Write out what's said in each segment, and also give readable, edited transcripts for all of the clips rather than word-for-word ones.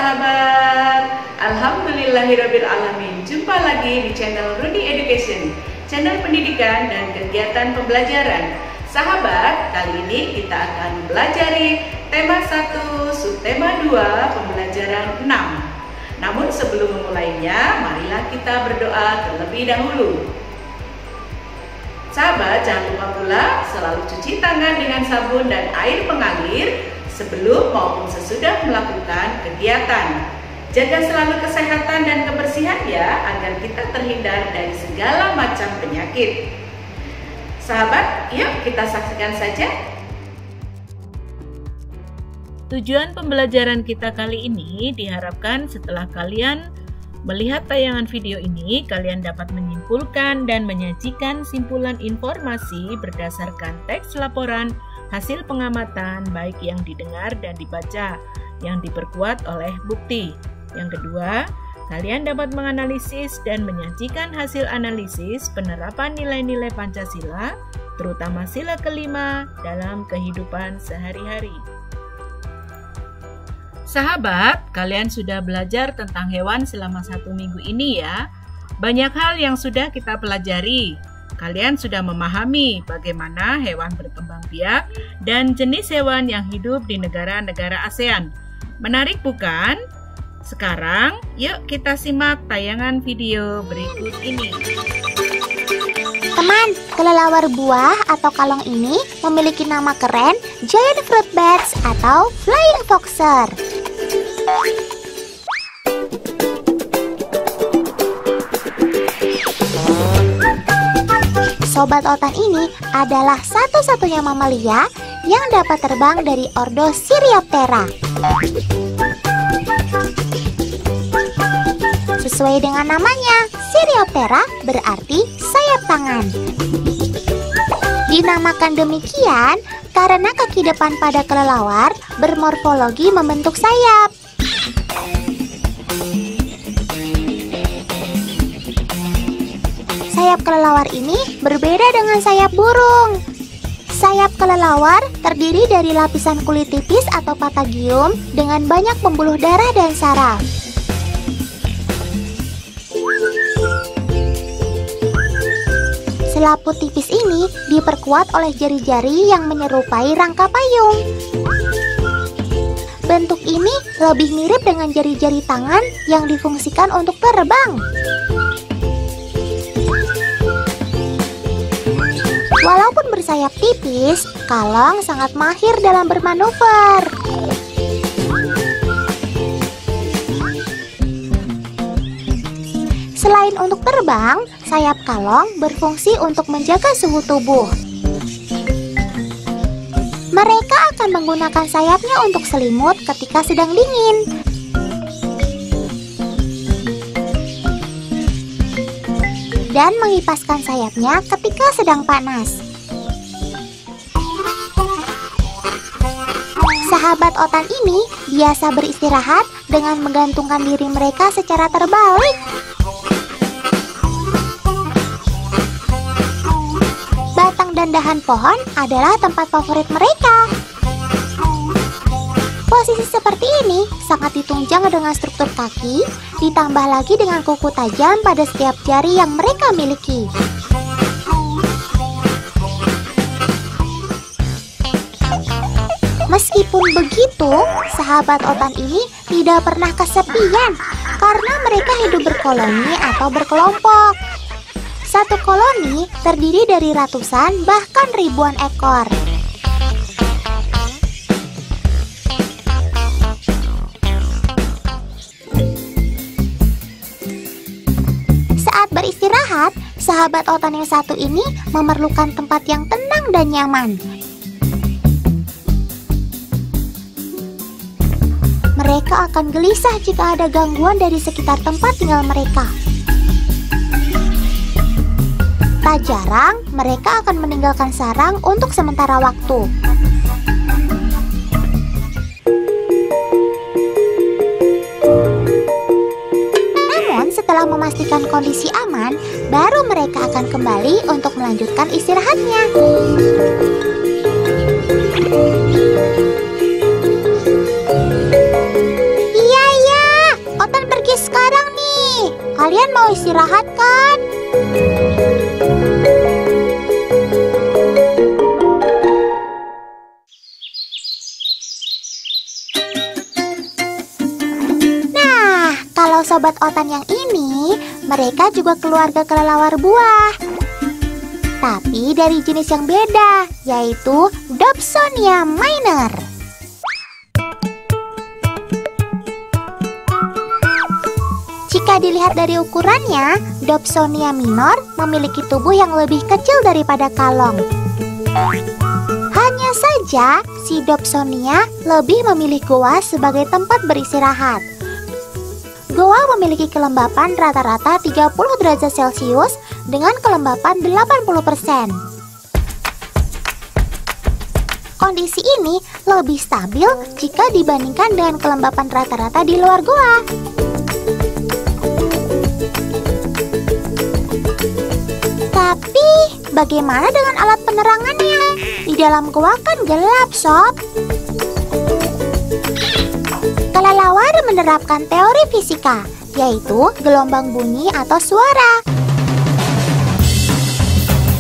sahabat. Alhamdulillahirabbil alamin. Jumpa lagi di channel Rudy Education, channel pendidikan dan kegiatan pembelajaran. Sahabat, kali ini kita akan belajari tema 1, subtema 2, pembelajaran 6. Namun sebelum memulainya, marilah kita berdoa terlebih dahulu. Sahabat, jangan lupa pula selalu cuci tangan dengan sabun dan air pengalir sebelum maupun sesudah melakukan kegiatan. Jaga selalu kesehatan dan kebersihan ya, agar kita terhindar dari segala macam penyakit. Sahabat, yuk kita saksikan saja. Tujuan pembelajaran kita kali ini diharapkan setelah kalian melihat tayangan video ini, kalian dapat menyimpulkan dan menyajikan simpulan informasi berdasarkan teks laporan hasil pengamatan baik yang didengar dan dibaca, yang diperkuat oleh bukti. Yang kedua, kalian dapat menganalisis dan menyajikan hasil analisis penerapan nilai-nilai Pancasila, terutama sila kelima dalam kehidupan sehari-hari. Sahabat, kalian sudah belajar tentang hewan selama 1 minggu ini ya. Banyak hal yang sudah kita pelajari. Kalian sudah memahami bagaimana hewan berkembang biak dan jenis hewan yang hidup di negara-negara ASEAN. Menarik bukan? Sekarang, yuk kita simak tayangan video berikut ini. Teman, kelelawar buah atau kalong ini memiliki nama keren Giant Fruit Bats atau Flying Foxer. Sobat Otan ini adalah satu-satunya mamalia yang dapat terbang dari ordo Sirioptera. Sesuai dengan namanya, Sirioptera berarti sayap tangan. Dinamakan demikian karena kaki depan pada kelelawar bermorfologi membentuk sayap. Sayap kelelawar ini berbeda dengan sayap burung. Sayap kelelawar terdiri dari lapisan kulit tipis atau patagium dengan banyak pembuluh darah dan saraf. Selaput tipis ini diperkuat oleh jari-jari yang menyerupai rangka payung. Bentuk ini lebih mirip dengan jari-jari tangan yang difungsikan untuk terbang. Walaupun bersayap tipis, kalong sangat mahir dalam bermanuver. Selain untuk terbang, sayap kalong berfungsi untuk menjaga suhu tubuh. Mereka akan menggunakan sayapnya untuk selimut ketika sedang dingin. Dan mengipaskan sayapnya ketika sedang panas. Sahabat Otan ini biasa beristirahat dengan menggantungkan diri mereka secara terbalik. Batang dan dahan pohon adalah tempat favorit mereka. Posisi seperti ini sangat ditunjang dengan struktur kaki, ditambah lagi dengan kuku tajam pada setiap jari yang mereka miliki. Meskipun begitu, sahabat Otan ini tidak pernah kesepian karena mereka hidup berkoloni atau berkelompok. Satu koloni terdiri dari ratusan bahkan ribuan ekor. Saat beristirahat, sahabat Otan yang satu ini memerlukan tempat yang tenang dan nyaman. Mereka akan gelisah jika ada gangguan dari sekitar tempat tinggal mereka. Tak jarang, mereka akan meninggalkan sarang untuk sementara waktu. Namun, setelah memastikan kondisi aman, baru mereka akan kembali untuk melanjutkan istirahatnya. Iya, Kalian mau istirahat kan? Nah, kalau sobat otan yang ini, mereka juga keluarga kelelawar buah. Tapi dari jenis yang beda, yaitu Dobsonia minor. Jika dilihat dari ukurannya, Dobsonia minor memiliki tubuh yang lebih kecil daripada kalong. Hanya saja, si Dobsonia lebih memilih goa sebagai tempat beristirahat. Goa memiliki kelembapan rata-rata 30 derajat Celcius dengan kelembapan 80%. Kondisi ini lebih stabil jika dibandingkan dengan kelembapan rata-rata di luar goa. Tapi, bagaimana dengan alat penerangannya? Di dalam goa kan gelap, sob. Kelelawar menerapkan teori fisika, yaitu gelombang bunyi atau suara.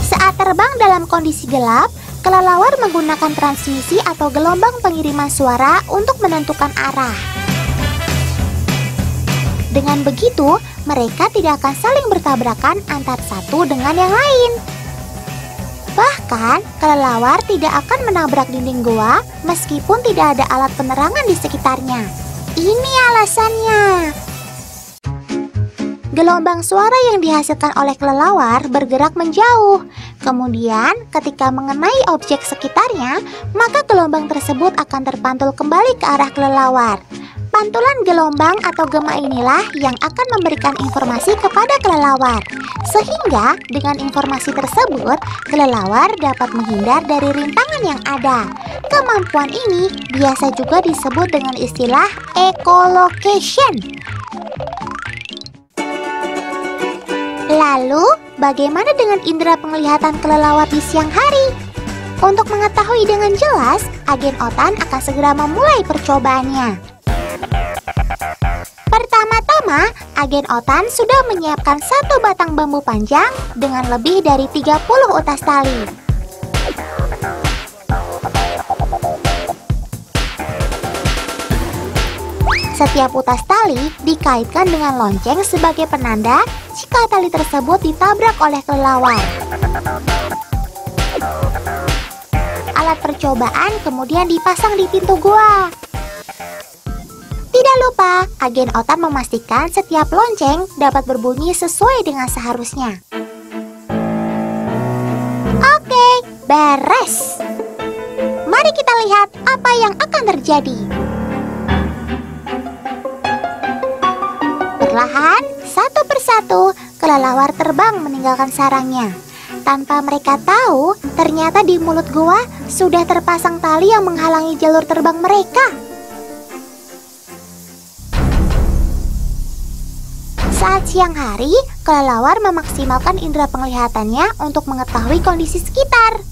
Saat terbang dalam kondisi gelap, kelelawar menggunakan transmisi atau gelombang pengiriman suara untuk menentukan arah. Dengan begitu, mereka tidak akan saling bertabrakan antar satu dengan yang lain. Bahkan, kelelawar tidak akan menabrak dinding goa meskipun tidak ada alat penerangan di sekitarnya. Ini alasannya. Gelombang suara yang dihasilkan oleh kelelawar bergerak menjauh. Kemudian, ketika mengenai objek sekitarnya, maka gelombang tersebut akan terpantul kembali ke arah kelelawar. Pantulan gelombang atau gema inilah yang akan memberikan informasi kepada kelelawar. Sehingga dengan informasi tersebut, kelelawar dapat menghindar dari rintangan yang ada. Kemampuan ini biasa juga disebut dengan istilah echolocation. Lalu, bagaimana dengan indera penglihatan kelelawar di siang hari? Untuk mengetahui dengan jelas, agen otan akan segera memulai percobaannya. Pertama-tama, agen otan sudah menyiapkan satu batang bambu panjang dengan lebih dari 30 utas tali. Setiap utas tali dikaitkan dengan lonceng sebagai penanda jika tali tersebut ditabrak oleh kelelawar. Alat percobaan kemudian dipasang di pintu gua. Tidak lupa, agen otan memastikan setiap lonceng dapat berbunyi sesuai dengan seharusnya. Oke, beres. Mari kita lihat apa yang akan terjadi. Perlahan, satu persatu, kelelawar terbang meninggalkan sarangnya. Tanpa mereka tahu, ternyata di mulut gua sudah terpasang tali yang menghalangi jalur terbang mereka. Saat siang hari, kelelawar memaksimalkan indera penglihatannya untuk mengetahui kondisi sekitar.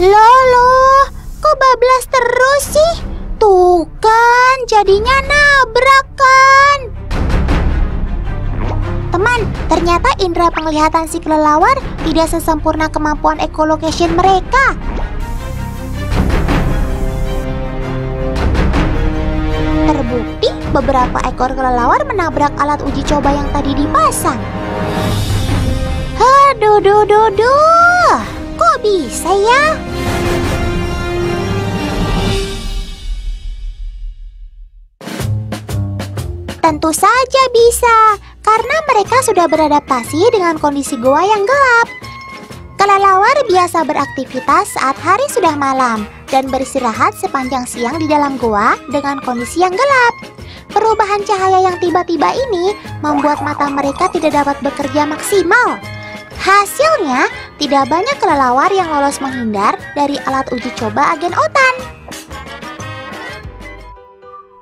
Loh, kok bablas terus sih? Tuh kan, jadinya nabrak kan? Teman, ternyata indera penglihatan si kelelawar tidak sesempurna kemampuan echolocation mereka. Terbukti beberapa ekor kelelawar menabrak alat uji coba yang tadi dipasang. Aduh, kok bisa ya? Tentu saja bisa, karena mereka sudah beradaptasi dengan kondisi goa yang gelap. Kelelawar biasa beraktivitas saat hari sudah malam dan beristirahat sepanjang siang di dalam goa dengan kondisi yang gelap. Perubahan cahaya yang tiba-tiba ini membuat mata mereka tidak dapat bekerja maksimal. Hasilnya, tidak banyak kelelawar yang lolos menghindar dari alat uji coba agen otan.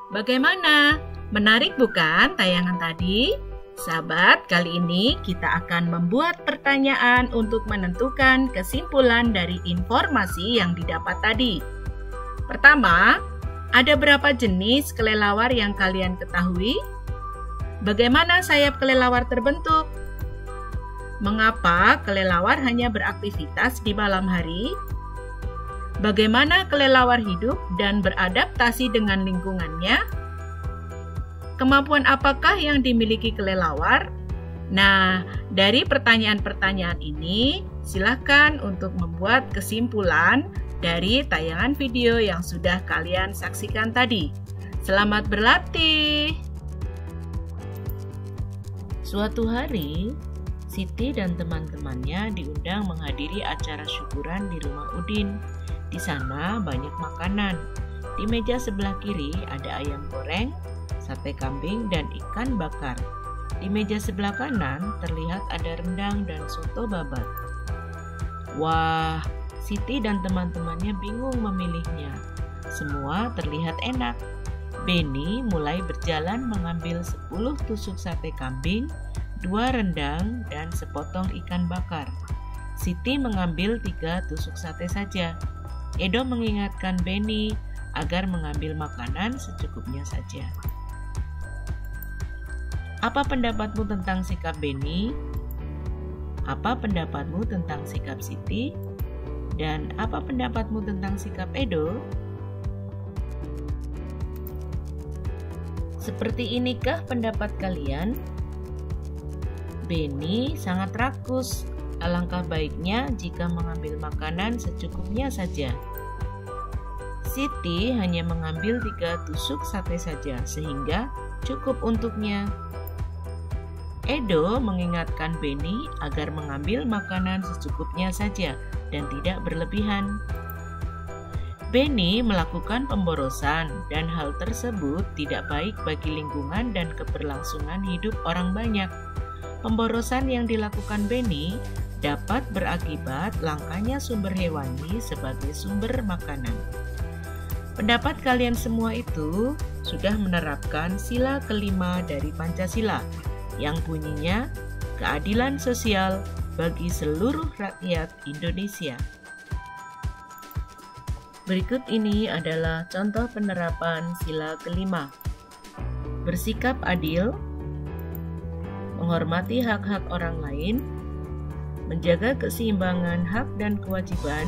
Bagaimana? Menarik bukan tayangan tadi? Sahabat, kali ini kita akan membuat pertanyaan untuk menentukan kesimpulan dari informasi yang didapat tadi. Pertama, ada berapa jenis kelelawar yang kalian ketahui? Bagaimana sayap kelelawar terbentuk? Mengapa kelelawar hanya beraktivitas di malam hari? Bagaimana kelelawar hidup dan beradaptasi dengan lingkungannya? Kemampuan apakah yang dimiliki kelelawar? Nah, dari pertanyaan-pertanyaan ini, silakan untuk membuat kesimpulan dari tayangan video yang sudah kalian saksikan tadi. Selamat berlatih! Suatu hari, Siti dan teman-temannya diundang menghadiri acara syukuran di rumah Udin. Di sana banyak makanan. Di meja sebelah kiri ada ayam goreng, sate kambing, dan ikan bakar. Di meja sebelah kanan terlihat ada rendang dan soto babat. Wah, Siti dan teman-temannya bingung memilihnya. Semua terlihat enak. Beni mulai berjalan mengambil 10 tusuk sate kambing, 2 rendang, dan sepotong ikan bakar. Siti mengambil 3 tusuk sate saja. Edo mengingatkan Beni agar mengambil makanan secukupnya saja. Apa pendapatmu tentang sikap Beni? Apa pendapatmu tentang sikap Siti? Dan apa pendapatmu tentang sikap Edo? Seperti inikah pendapat kalian? Beni sangat rakus. Alangkah baiknya jika mengambil makanan secukupnya saja. Siti hanya mengambil 3 tusuk sate saja, sehingga cukup untuknya. Edo mengingatkan Beni agar mengambil makanan secukupnya saja dan tidak berlebihan. Beni melakukan pemborosan dan hal tersebut tidak baik bagi lingkungan dan keberlangsungan hidup orang banyak. Pemborosan yang dilakukan Beni dapat berakibat langkanya sumber hewani sebagai sumber makanan. Pendapat kalian semua itu sudah menerapkan sila kelima dari Pancasila yang bunyinya keadilan sosial bagi seluruh rakyat Indonesia. Berikut ini adalah contoh penerapan sila kelima. Bersikap adil, menghormati hak-hak orang lain, menjaga keseimbangan hak dan kewajiban,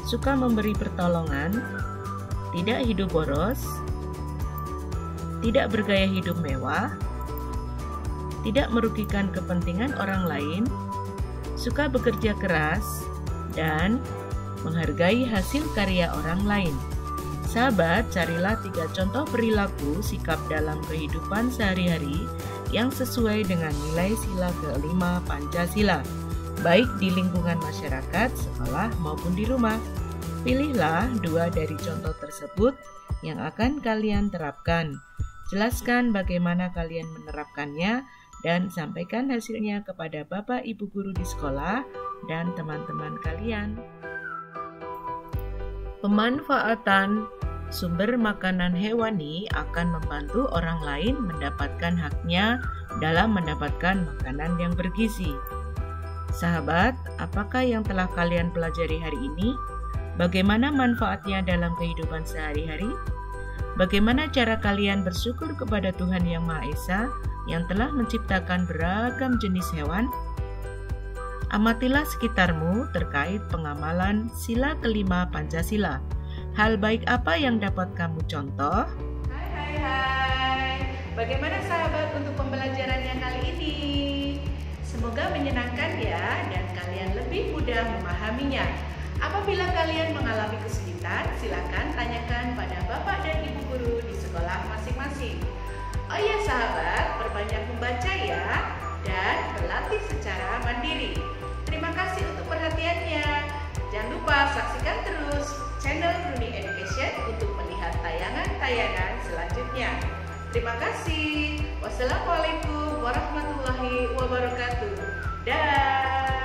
suka memberi pertolongan, tidak hidup boros, tidak bergaya hidup mewah, tidak merugikan kepentingan orang lain, suka bekerja keras, dan menghargai hasil karya orang lain. Sahabat, carilah 3 contoh perilaku sikap dalam kehidupan sehari-hari yang sesuai dengan nilai sila kelima Pancasila, baik di lingkungan masyarakat, sekolah, maupun di rumah. Pilihlah 2 dari contoh tersebut yang akan kalian terapkan. Jelaskan bagaimana kalian menerapkannya dan sampaikan hasilnya kepada Bapak Ibu guru di sekolah dan teman-teman kalian. Pemanfaatan sumber makanan hewani akan membantu orang lain mendapatkan haknya dalam mendapatkan makanan yang bergizi. Sahabat, apakah yang telah kalian pelajari hari ini? Bagaimana manfaatnya dalam kehidupan sehari-hari? Bagaimana cara kalian bersyukur kepada Tuhan Yang Maha Esa yang telah menciptakan beragam jenis hewan? Amatilah sekitarmu terkait pengamalan sila kelima Pancasila. Hal baik apa yang dapat kamu contoh? Hai. Bagaimana sahabat untuk pembelajarannya kali ini? Semoga menyenangkan ya dan kalian lebih mudah memahaminya. Apabila kalian mengalami kesulitan, silakan tanyakan pada Bapak dan Ibu guru di sekolah masing-masing. Oh iya sahabat, perbanyak membaca ya dan berlatih secara mandiri. Terima kasih untuk perhatiannya. Jangan lupa saksikan terus channel Bruni Education untuk melihat tayangan-tayangan selanjutnya. Terima kasih. Wassalamualaikum warahmatullahi wabarakatuh. Dah.